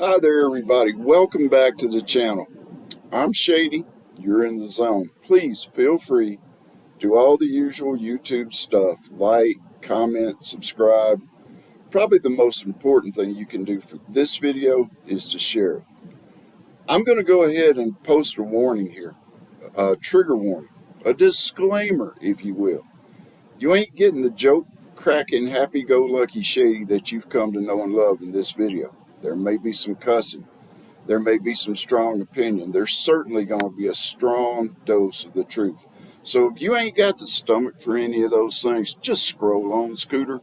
Hi there, everybody. Welcome back to the channel. I'm Shady. You're in the zone. Please feel free. Do all the usual YouTube stuff. Like, comment, subscribe. Probably the most important thing you can do for this video is to share it. I'm going to go ahead and post a warning here. A trigger warning. A disclaimer, if you will. You ain't getting the joke, cracking, happy-go-lucky Shady that you've come to know and love in this video. There may be some cussing. There may be some strong opinion. There's certainly going to be a strong dose of the truth. So if you ain't got the stomach for any of those things, just scroll on, Scooter.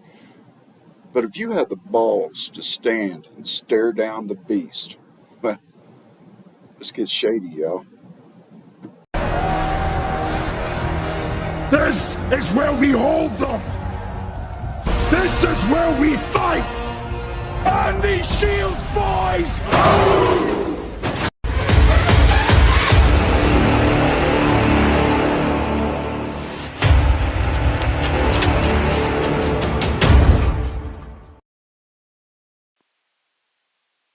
But if you have the balls to stand and stare down the beast, well, let's get shady, y'all. This is where we hold them. This is where we fight. And these shields, boys!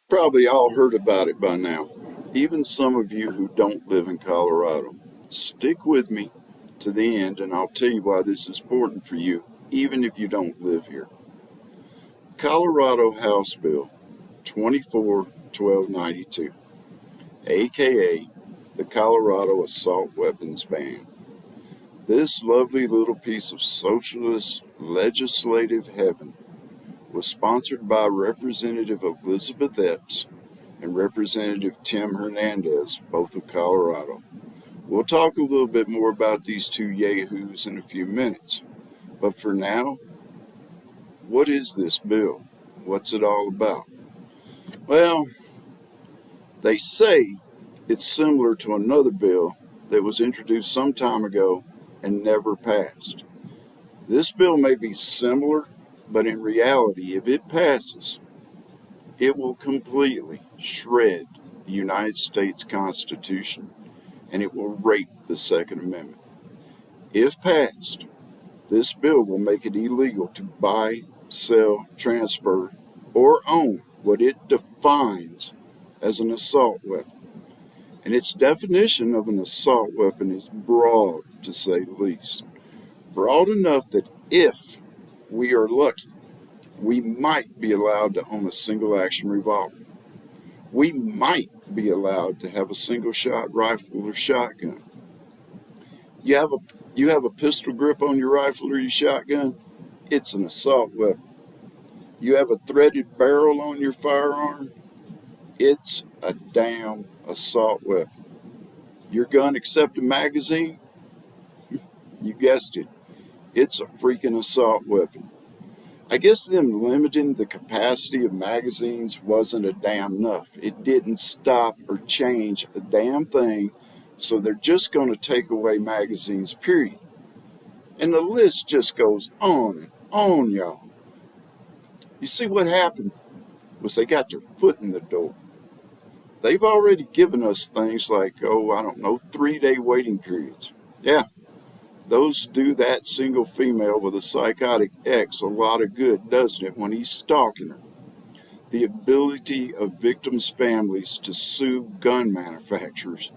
Probably all heard about it by now. Even some of you who don't live in Colorado. Stick with me to the end and I'll tell you why this is important for you, even if you don't live here. Colorado House Bill 24-1292, aka the Colorado Assault Weapons Ban. This lovely little piece of socialist legislative heaven was sponsored by Representative Elizabeth Epps and Representative Tim Hernandez, both of Colorado. We'll talk a little bit more about these two yahoos in a few minutes, but for now, what is this bill? What's it all about? Well, they say it's similar to another bill that was introduced some time ago and never passed. This bill may be similar, but in reality, if it passes, it will completely shred the United States Constitution and it will rape the Second Amendment. If passed, this bill will make it illegal to buy, sell, transfer, or own what it defines as an assault weapon. And its definition of an assault weapon is broad, to say the least. Broad enough that if we are lucky, we might be allowed to own a single-action revolver. We might be allowed to have a single-shot rifle or shotgun. You have a pistol grip on your rifle or your shotgun, it's an assault weapon. You have a threaded barrel on your firearm, it's a damn assault weapon. Your gun accept a magazine? You guessed it. It's a freaking assault weapon. I guess them limiting the capacity of magazines wasn't a damn enough. It didn't stop or change a damn thing, so they're just going to take away magazines, period. And the list just goes on and on, y'all. You see what happened was they got their foot in the door. They've already given us things like, 3-day waiting periods. Yeah, those do that single female with a psychotic ex a lot of good, doesn't it, when he's stalking her? The ability of victims' families to sue gun manufacturers.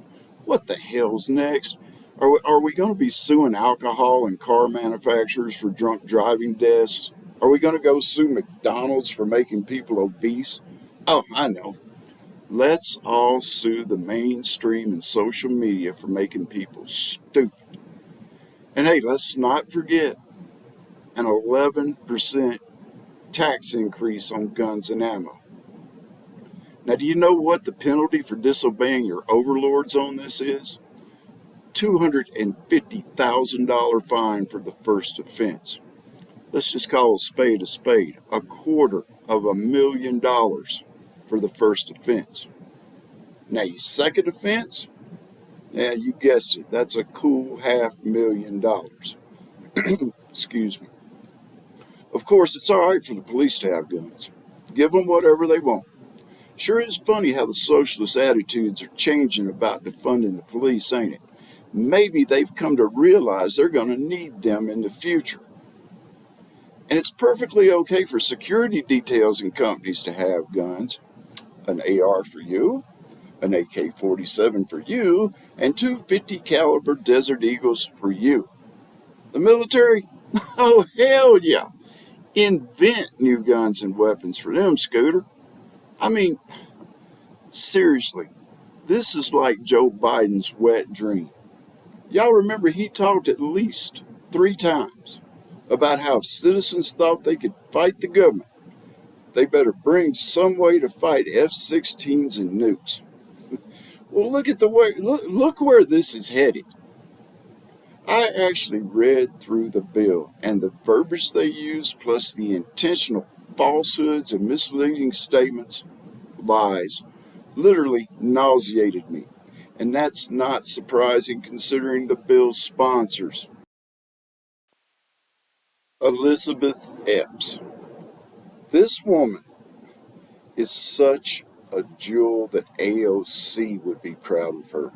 What the hell's next? Are we going to be suing alcohol and car manufacturers for drunk driving deaths? Are we going to go sue McDonald's for making people obese? Oh, I know. Let's all sue the mainstream and social media for making people stupid. And hey, let's not forget an 11% tax increase on guns and ammo. Now, do you know what the penalty for disobeying your overlords on this is? $250,000 fine for the first offense. Let's just call a spade, $250,000 for the first offense. Now, your second offense? Yeah, you guessed it. That's a cool $500,000. Excuse me. Of course, it's all right for the police to have guns. Give them whatever they want. Sure is funny how the socialist attitudes are changing about defunding the police, ain't it? Maybe they've come to realize they're going to need them in the future. And it's perfectly okay for security details and companies to have guns. an AR for you, an AK-47 for you, and two 50 caliber Desert Eagles for you. The military? Oh, hell yeah. Invent new guns and weapons for them, Scooter. I mean, seriously, this is like Joe Biden's wet dream. Y'all remember he talked at least 3 times about how if citizens thought they could fight the government, they better bring some way to fight F-16s and nukes. Well, look where this is headed. I actually read through the bill, and the verbiage they use, plus the intentional falsehoods and misleading statements, lies, literally nauseated me. And that's not surprising considering the bill's sponsors. Elizabeth Epps. This woman is such a jewel that AOC would be proud of her.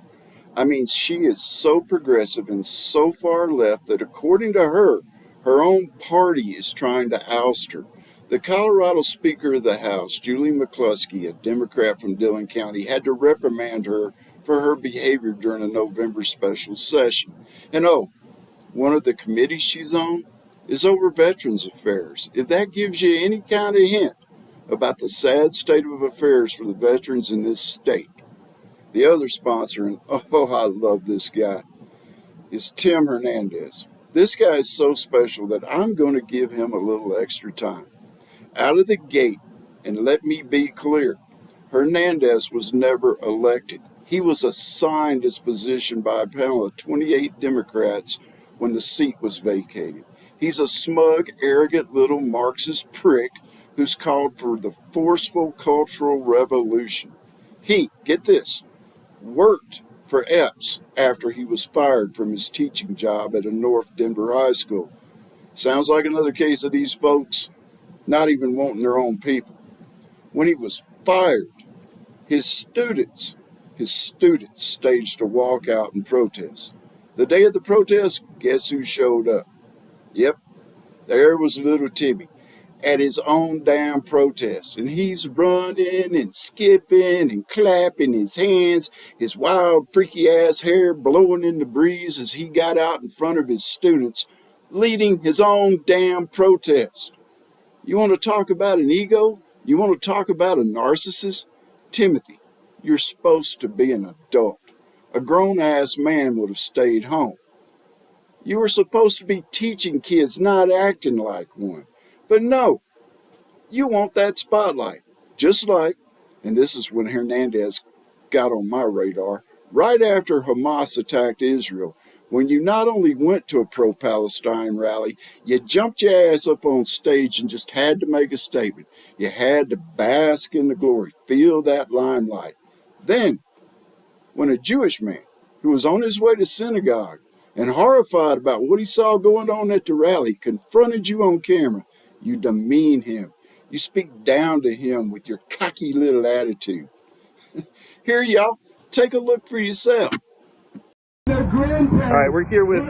I mean, she is so progressive and so far left that according to her, her own party is trying to oust her. The Colorado Speaker of the House, Julie McCluskey, a Democrat from Dillon County, had to reprimand her for her behavior during a November special session. And one of the committees she's on is over Veterans Affairs. If that gives you any kind of hint about the sad state of affairs for the veterans in this state. The other sponsor, and I love this guy, is Tim Hernandez. This guy is so special that I'm going to give him a little extra time. Out of the gate, and let me be clear, Hernandez was never elected. He was assigned his position by a panel of 28 Democrats when the seat was vacated. He's a smug, arrogant little Marxist prick who's called for the forceful cultural revolution. He, get this, worked for Epps after he was fired from his teaching job at a North Denver high school. Sounds like another case of these folks not even wanting their own people. When he was fired, his students staged a walkout and protest. The day of the protest, guess who showed up? Yep, there was little Timmy at his own damn protest, and he's running and skipping and clapping his hands, his wild freaky ass hair blowing in the breeze as he got out in front of his students, leading his own damn protest. You want to talk about an ego? You want to talk about a narcissist? Timothy, you're supposed to be an adult. A grown-ass man would have stayed home. You were supposed to be teaching kids, not acting like one. But no, you want that spotlight. Just like, and this is when Hernandez got on my radar, right after Hamas attacked Israel, when you not only went to a pro-Palestine rally, you jumped your ass up on stage and just had to make a statement. You had to bask in the glory, feel that limelight. Then, when a Jewish man who was on his way to synagogue and horrified about what he saw going on at the rally confronted you on camera, you demean him. You speak down to him with your cocky little attitude. Here, y'all, take a look for yourself. All right, we're here with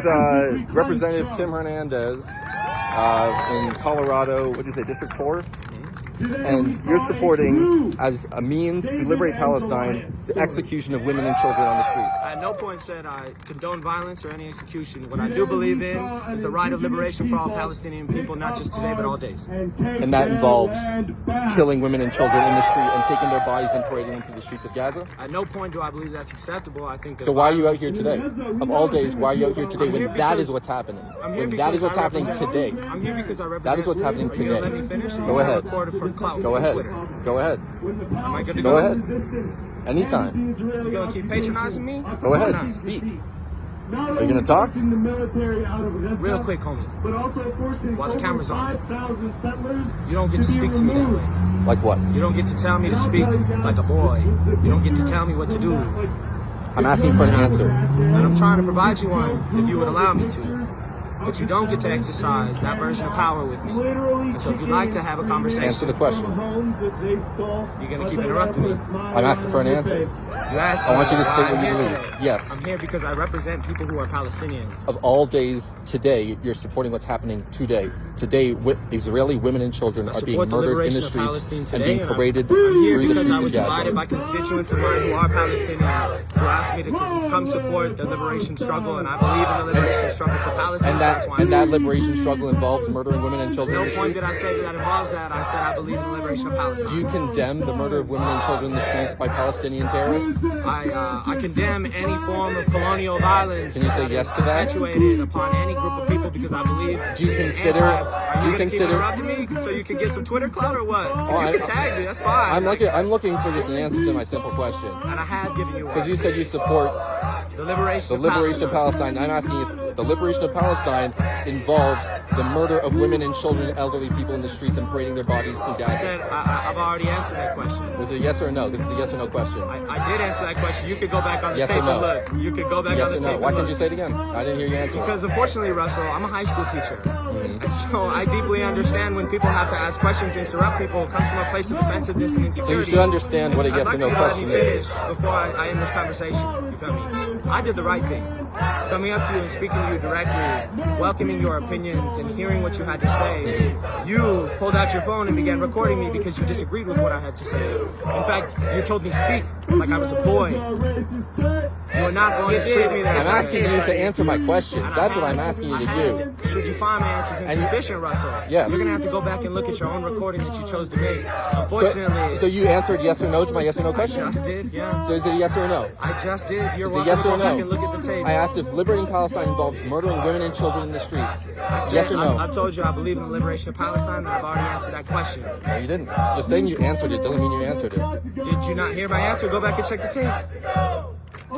Representative Tim Hernandez in Colorado, what did you say, District 4? And you're supporting, as a means to liberate Palestine, the execution of women and children on the street. I at no point said I condone violence or any execution. What I do believe in is the right of liberation for all Palestinian people, not just today, but all days. And that involves killing women and children in the street and taking their bodies and parading them through the streets of Gaza? At no point do I believe that's acceptable. I think that. So why are you out here today? Of all days, why are you out here today when that is what's happening? When that is what's happening today? I'm here because I represent. That is what's happening today. Let me finish. Go ahead. Go ahead. Go ahead. Am I good to Go go? ahead. Anytime. You gonna keep patronizing me? Go ahead. Speak. Are you gonna talk? Real quick, homie. While the camera's on, you don't get to speak to me that way. Like what? You don't get to tell me to speak like a boy. You don't get to tell me what to do. I'm asking for an answer. And I'm trying to provide you one if you would allow me to. But you don't get to exercise that version of power with me. And so if you'd like to have a conversation, answer the question. You're going to keep interrupting me. I'm asking for an answer. You asked I want you to state why what I'm you here believe. today. Yes. I'm here because I represent people who are Palestinian. Of all days today, you're supporting what's happening today. today Israeli women and children are being murdered in the streets and being paraded I'm here through the because streets I of was invited by Gaza. constituents of mine who are Palestinian, who asked me to come support the liberation struggle, and I believe in the liberation struggle for Palestine. And that liberation struggle involves murdering women and children in the No point streets? did I say that involves that. I said I believe in the liberation of Palestine. Do you condemn the murder of women and children in the streets by Palestinian terrorists? I condemn any form of colonial violence. Can you say yes to that? Perpetuated upon any group of people because I believe. Do you consider? Are you keep interrupting me so you can get some Twitter clout or what? You can tag me. That's fine. I'm looking for just an answer to my simple question. And I have given you one. Because you said you support the liberation of Palestine. I'm asking you, the liberation of Palestine involves the murder of women and children and elderly people in the streets and parading their bodies through Gaza. I said I've already answered that question. Was it a yes or no? This is a yes or no question. I did answer that question. You could go back on the yes tape or no? and look. You could go back yes on the or no? tape. Why can't you say it again? I didn't hear you answer. Because unfortunately, Russell, I'm a high school teacher. And so I deeply understand when people have to ask questions, interrupt people, it comes from a place of defensive and insecurity. So you should understand what a yes or no question is. Before I end this conversation, you feel me? I did the right thing. Coming up to you and speaking to you directly, welcoming your opinions and hearing what you had to say. You pulled out your phone and began recording me because you disagreed with what I had to say. In fact, you told me speak like I was a boy. You are not going to treat me that I'm asking you to answer my question. That's what I'm asking you to do. Should you find my answers insufficient, Russell? Yes. You're going to have to go back and look at your own recording that you chose to make. Unfortunately. So you answered yes or no to my yes or no question? I just did, yeah. So is it a yes or a no? I just did. You're welcome yes to or go no? back and look at the tape. I asked if liberating Palestine involves murdering women and children in the streets. Yes or no? I told you I believe in the liberation of Palestine, and I've already answered that question. No, you didn't. Just saying you answered it doesn't mean you answered it. Did you not hear my answer? Go back and check the tape.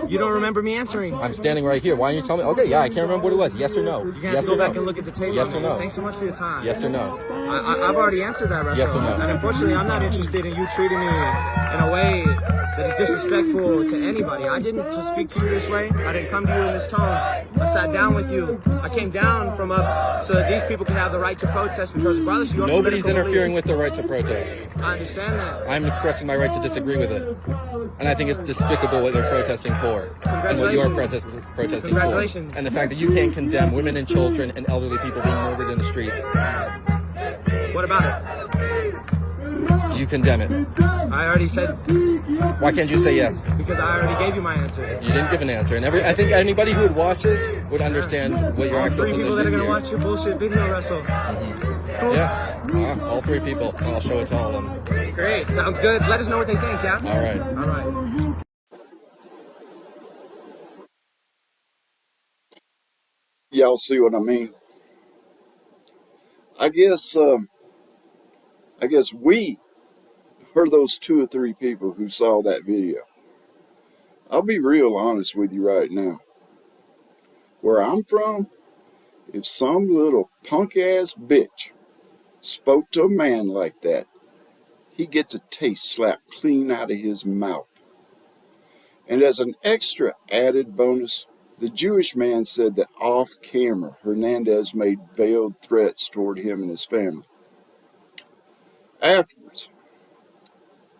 You don't remember me answering. I'm standing right here. Why don't you tell me? Okay, yeah, I can't remember what it was. Yes or no? You're going to have to go back and look at the tape. Yes or no? Thanks so much for your time. Yes or no? I've already answered that, Russell. Yes or no? And unfortunately, I'm not interested in you treating me in a way that is disrespectful to anybody. I didn't speak to you this way. I didn't come to you in this tone. I sat down with you. I came down from up so that these people can have the right to protest because regardless of your nobody's interfering with the right to protest. I understand that. I'm expressing my right to disagree with it. And I think it's despicable what they're protesting for. And what you're protesting Congratulations. for. And the fact that you can't condemn women and children and elderly people being murdered in the streets. What about it? Do you condemn it? I already said. Why can't you say yes? Because I already gave you my answer. You didn't give an answer. And I think anybody who would watch this would understand what your actual position is here. 3 people that are going to watch your bullshit video, Russell. Cool. Yeah. All 3 people. I'll show it to all of them. Great. Sounds good. Let us know what they think, yeah? All right. All right. Y'all see what I mean? I guess we are those 2 or 3 people who saw that video. I'll be real honest with you right now. Where I'm from, if some little punk-ass bitch spoke to a man like that, he'd get the taste slapped clean out of his mouth. And as an extra added bonus, the Jewish man said that off camera, Hernandez made veiled threats toward him and his family. Afterwards,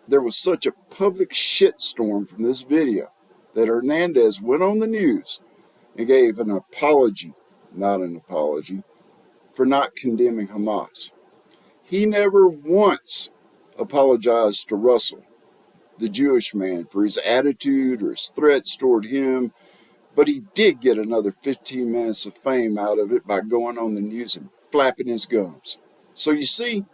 there was such a public shitstorm from this video that Hernandez went on the news and gave an apology, not an apology, for not condemning Hamas. He never once apologized to Russell, the Jewish man, for his attitude or his threats toward him, but he did get another 15 minutes of fame out of it by going on the news and flapping his gums. So you see,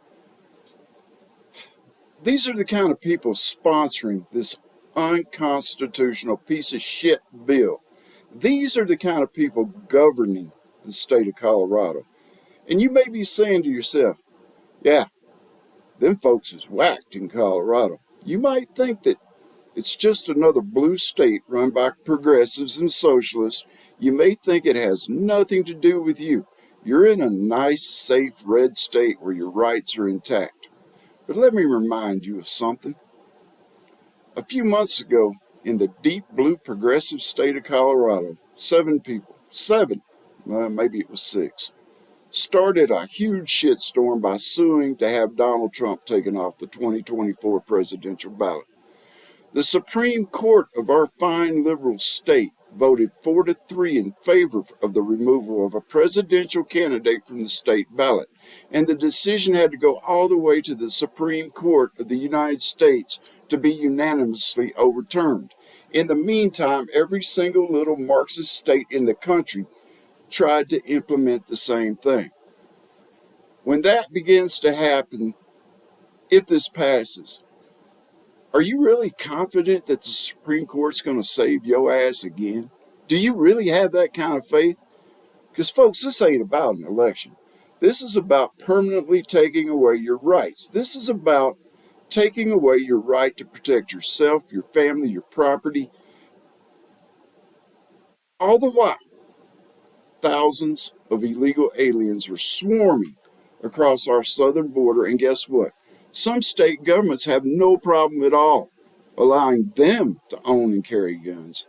these are the kind of people sponsoring this unconstitutional piece of shit bill. These are the kind of people governing the state of Colorado. And you may be saying to yourself, yeah, them folks is whacked in Colorado. You might think that it's just another blue state run by progressives and socialists. You may think it has nothing to do with you. You're in a nice, safe red state where your rights are intact. But let me remind you of something. A few months ago, in the deep blue progressive state of Colorado, 7 people, maybe it was 6, started a huge shitstorm by suing to have Donald Trump taken off the 2024 presidential ballot. The Supreme Court of our fine liberal state voted 4-3 in favor of the removal of a presidential candidate from the state ballot. and the decision had to go all the way to the Supreme Court of the United States to be unanimously overturned. In the meantime, every single little Marxist state in the country tried to implement the same thing. When that begins to happen, if this passes, are you really confident that the Supreme Court's going to save your ass again? Do you really have that kind of faith? Because, folks, this ain't about an election. This is about permanently taking away your rights. This is about taking away your right to protect yourself, your family, your property. All the while, thousands of illegal aliens are swarming across our southern border, and guess what? Some state governments have no problem at all allowing them to own and carry guns,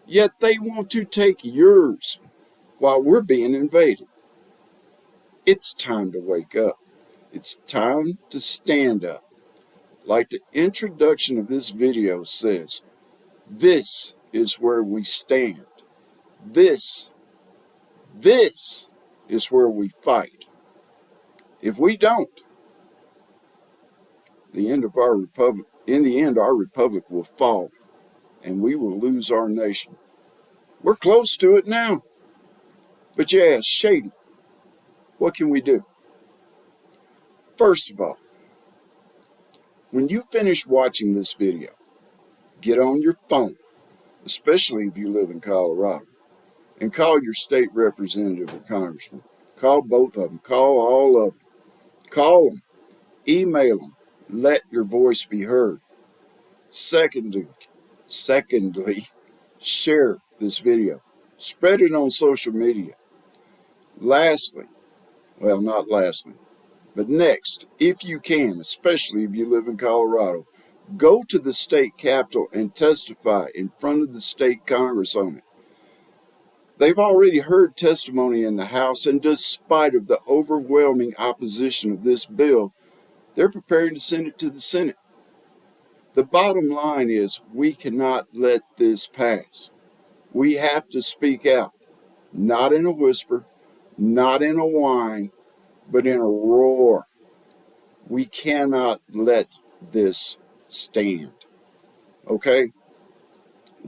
yet they want to take yours while we're being invaded. It's time to wake up. It's time to stand up. Like the introduction of this video says, this is where we stand. This is where we fight. If we don't, in the end, our republic will fall and we will lose our nation. We're close to it now. But yeah, Shady, what can we do? First of all, when you finish watching this video, get on your phone, especially if you live in Colorado, and call your state representative or congressman. Call both of them. Call all of them. Call them. Email them. Let your voice be heard. Secondly, share this video. Spread it on social media. Lastly, well, not lastly, but next, if you can, especially if you live in Colorado, go to the state capitol and testify in front of the state Congress on it. They've already heard testimony in the House, and despite of the overwhelming opposition of this bill, they're preparing to send it to the Senate. The bottom line is we cannot let this pass. We have to speak out, not in a whisper, not in a whine, but in a roar. We cannot let this stand. Okay?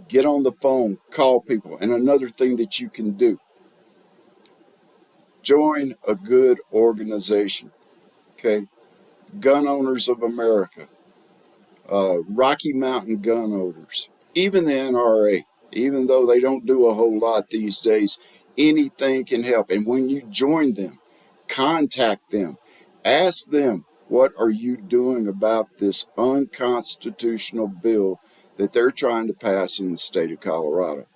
Get on the phone, call people. And another thing that you can do, join a good organization. Okay? Gun Owners of America, Rocky Mountain Gun Owners, even the NRA, even though they don't do a whole lot these days, anything can help. And when you join them, contact them, ask them, what are you doing about this unconstitutional bill that they're trying to pass in the state of Colorado?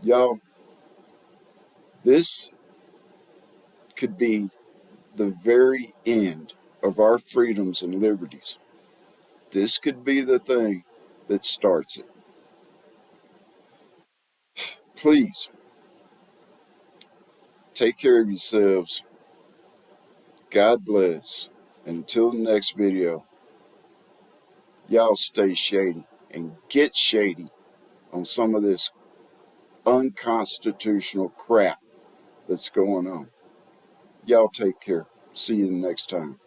Y'all, this could be the very end of our freedoms and liberties. This could be the thing that starts it. Please, take care of yourselves. God bless. And until the next video, y'all stay shady and get shady on some of this unconstitutional crap that's going on. Y'all take care. See you the next time.